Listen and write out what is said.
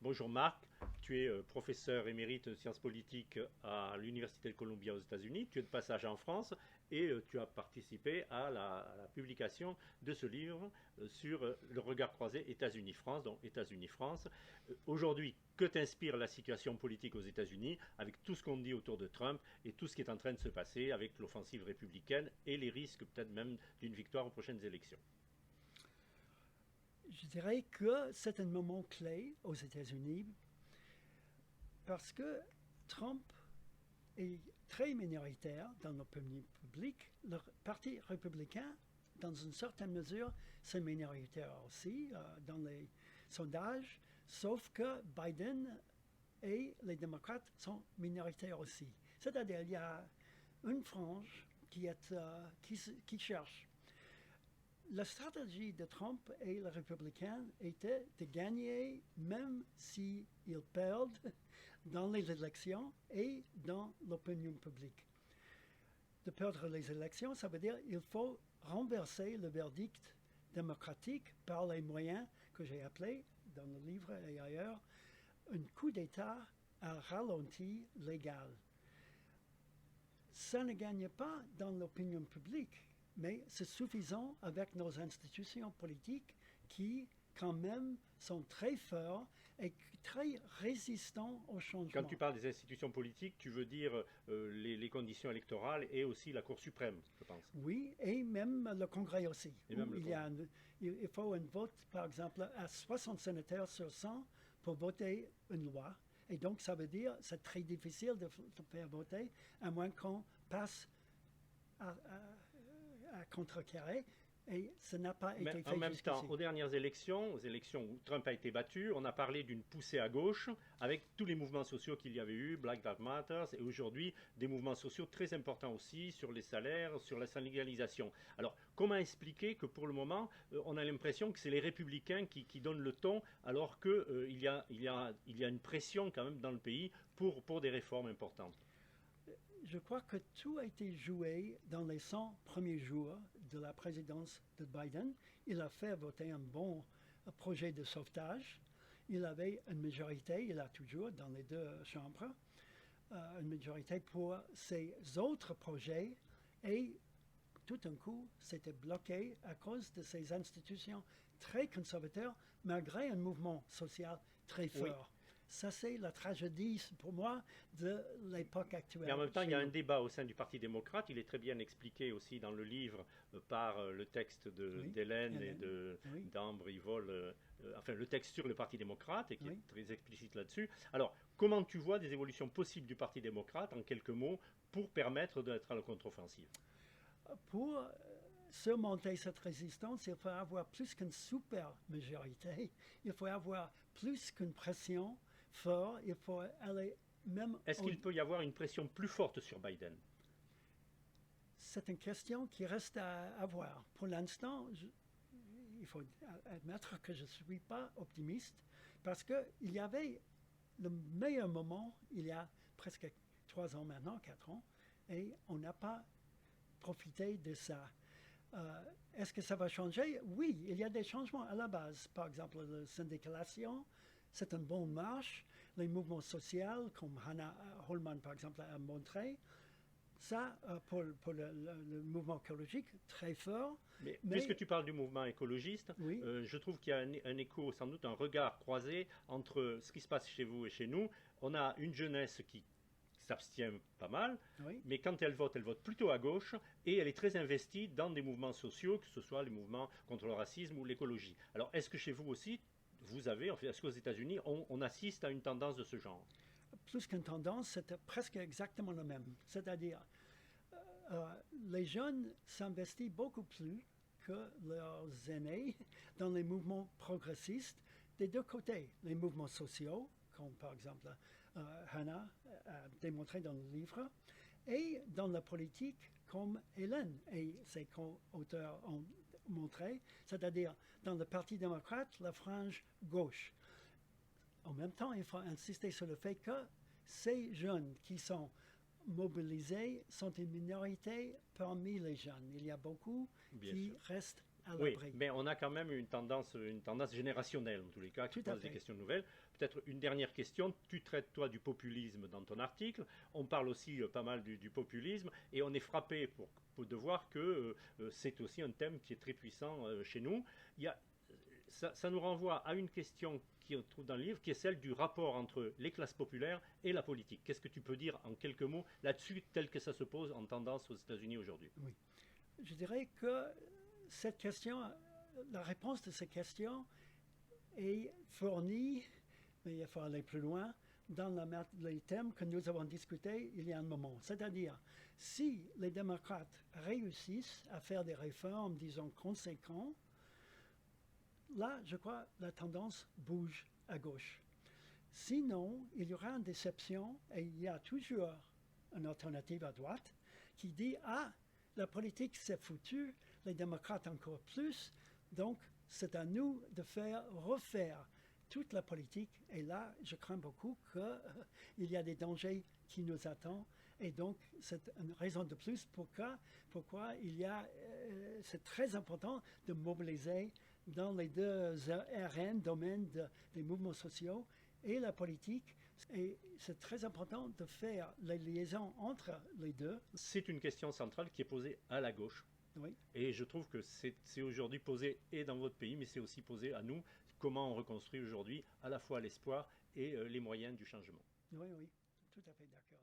Bonjour Marc, tu es professeur émérite de sciences politiques à l'Université de Columbia aux États-Unis. Tu es de passage en France et tu as participé à la publication de ce livre sur le regard croisé États-Unis-France, donc États-Unis-France. Aujourd'hui, que t'inspire la situation politique aux États-Unis avec tout ce qu'on dit autour de Trump et tout ce qui est en train de se passer avec l'offensive républicaine et les risques peut-être même d'une victoire aux prochaines élections? Je dirais que c'est un moment clé aux États-Unis parce que Trump est très minoritaire dans l'opinion publique. Le Parti républicain, dans une certaine mesure, c'est minoritaire aussi dans les sondages, sauf que Biden et les démocrates sont minoritaires aussi. C'est-à-dire il y a une frange qui cherche. La stratégie de Trump et les républicains était de gagner même s'ils perdent dans les élections et dans l'opinion publique. De perdre les élections, ça veut dire qu'il faut renverser le verdict démocratique par les moyens que j'ai appelés dans le livre et ailleurs un coup d'État à ralenti légal. Ça ne gagne pas dans l'opinion publique, mais c'est suffisant avec nos institutions politiques qui, quand même, sont très forts et très résistants au Quand tu changement. parles des institutions politiques, tu veux dire les conditions électorales et aussi la Cour suprême, je pense, Oui, et même le Congrès aussi, et même où le Congrès. il faut un vote, par exemple, à 60 sénateurs sur 100 pour voter une loi. Et donc, ça veut dire que c'est très difficile de faire voter, à moins qu'on passe à, contrecarrer. Et ça n'a pas Mais été en fait même temps, jusqu'ici. aux dernières élections, aux élections où Trump a été battu, on a parlé d'une poussée à gauche avec tous les mouvements sociaux qu'il y avait eu, Black Lives Matter, et aujourd'hui des mouvements sociaux très importants aussi sur les salaires, sur la syndicalisation. Alors, comment expliquer que pour le moment, on a l'impression que c'est les républicains qui donnent le ton, alors qu'il il y a une pression quand même dans le pays pour des réformes importantes? Je crois que tout a été joué dans les 100 premiers jours de la présidence de Biden. Il a fait voter un bon projet de sauvetage. Il avait une majorité, il a toujours dans les deux chambres, une majorité pour ses autres projets et tout d'un coup, c'était bloqué à cause de ces institutions très conservateurs, malgré un mouvement social très Oui. fort. Ça, c'est la tragédie, pour moi, de l'époque Mais en actuelle même temps, il y chez a un nous. débat au sein du Parti démocrate. Il est très bien expliqué aussi dans le livre par le texte Oui, d'Hélène et Hélène, oui, d'Ambre Ivol, enfin le texte sur le Parti démocrate et qui est oui. très explicite là-dessus. Alors, comment tu vois des évolutions possibles du Parti démocrate en quelques mots pour permettre d'être à la contre-offensive? Pour surmonter cette résistance, il faut avoir plus qu'une super majorité. Il faut avoir plus qu'une pression forte. Il faut aller même Est-ce au... qu'il peut y avoir une pression plus forte sur Biden? C'est une question qui reste à voir. Pour l'instant, il faut admettre que je ne suis pas optimiste parce qu'il y avait le meilleur moment il y a presque 3 ans maintenant, 4 ans, et on n'a pas profité de ça. Est-ce que ça va changer? Oui, il y a des changements à la base. Par exemple, la syndicalisation, c'est une bonne marche. Les mouvements sociaux, comme Hannah Holman, par exemple, a montré, ça, pour le mouvement écologique, très fort. Mais puisque Mais tu parles du mouvement écologiste, oui, je trouve qu'il y a un écho, sans doute un regard croisé entre ce qui se passe chez vous et chez nous. On a une jeunesse qui s'abstient pas mal, oui, mais quand elle vote plutôt à gauche et elle est très investie dans des mouvements sociaux, que ce soit les mouvements contre le racisme ou l'écologie. Alors, est-ce que chez vous aussi, vous avez, enfin, est-ce qu'aux États-Unis, on assiste à une tendance de ce genre? plus qu'une tendance, c'est presque exactement le même. C'est-à-dire, les jeunes s'investissent beaucoup plus que leurs aînés dans les mouvements progressistes des deux côtés. Les mouvements sociaux, comme par exemple Hannah a démontré dans le livre, et dans la politique, comme Hélène et ses co-auteurs ont montré, c'est-à-dire dans le Parti démocrate, la frange gauche. En même temps, il faut insister sur le fait que ces jeunes qui sont mobilisés sont une minorité parmi les jeunes. Il y a beaucoup Bien qui sûr. restent à Oui, l'abri. mais on a quand même une tendance générationnelle, en tous les cas, qui Tout à pose des fait. questions nouvelles. Peut-être une dernière question. Tu traites, toi, du populisme dans ton article. On parle aussi pas mal du populisme. Et on est frappé de voir que c'est aussi un thème qui est très puissant chez nous. Il y a, ça nous renvoie à une question qu'on trouve dans le livre, qui est celle du rapport entre les classes populaires et la politique. Qu'est-ce que tu peux dire en quelques mots là-dessus, tel que ça se pose en tendance aux États-Unis aujourd'hui? Oui. Je dirais que cette question, la réponse de cette question est fournie, mais il faut aller plus loin, dans les thèmes que nous avons discutés il y a un moment. C'est-à-dire, si les démocrates réussissent à faire des réformes, disons, conséquentes, là, je crois, la tendance bouge à gauche. Sinon, il y aura une déception et il y a toujours une alternative à droite qui dit, ah, la politique c'est foutu, les démocrates encore plus, donc c'est à nous de refaire toute la politique. Et là, je crains beaucoup qu'il y a des dangers qui nous attendent. Et donc, c'est une raison de plus pourquoi c'est très important de mobiliser dans les deux RN, domaines des mouvements sociaux et la politique. Et c'est très important de faire les liaisons entre les deux. C'est une question centrale qui est posée à la gauche. Oui. Et je trouve que c'est aujourd'hui posé et dans votre pays, mais c'est aussi posé à nous, comment on reconstruit aujourd'hui à la fois l'espoir et les moyens du changement. Oui, oui, tout à fait d'accord.